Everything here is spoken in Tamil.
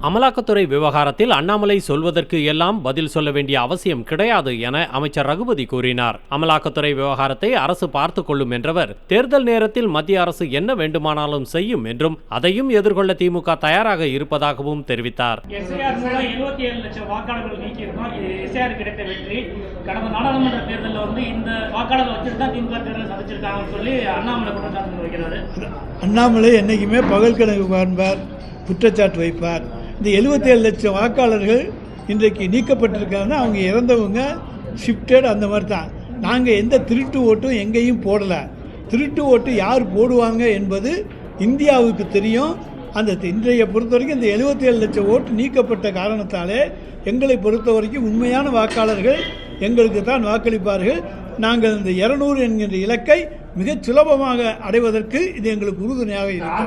அமலாக்கத்துறை விவகாரத்தில் அண்ணாமலை சொல்வதற்கு எல்லாம் பதில் சொல்ல வேண்டிய அவசியம் கிடையாது என அமைச்சர் ரகுபதி கூறினார். அமலாக்கத்துறை விவகாரத்தை அரசு பார்த்துக் கொள்ளும் என்றவர், தேர்தல் நேரத்தில் மத்திய அரசு என்ன வேண்டுமானாலும் செய்யும் என்றும் அதையும் எதிர்கொள்ள திமுக தயாராக இருப்பதாகவும் தெரிவித்தார். அண்ணாமலை என்னைக்குமே பகல் கணக்கு காண்பார், குற்றச்சாட்டு வைப்பார். இந்த 77 லட்சம் வாக்காளர்கள் இன்றைக்கு நீக்கப்பட்டிருக்காங்கன்னா அவங்க இறந்தவங்க ஷிஃப்டட் அந்த மாதிரி தான். நாங்கள் எந்த திருட்டு ஓட்டும் எங்கேயும் போடலை. திருட்டு ஓட்டு யார் போடுவாங்க என்பது இந்தியாவுக்கு தெரியும். அந்த இன்றைய பொறுத்த வரைக்கும் இந்த 77 லட்சம் ஓட்டு நீக்கப்பட்ட காரணத்தாலே எங்களை பொறுத்த வரைக்கும் உண்மையான வாக்காளர்கள் எங்களுக்கு தான் வாக்களிப்பார்கள். நாங்கள் இந்த 200 என்கின்ற இலக்கை மிகச் சுலபமாக அடைவதற்கு இது எங்களுக்கு உறுதுணையாக இருக்கும்.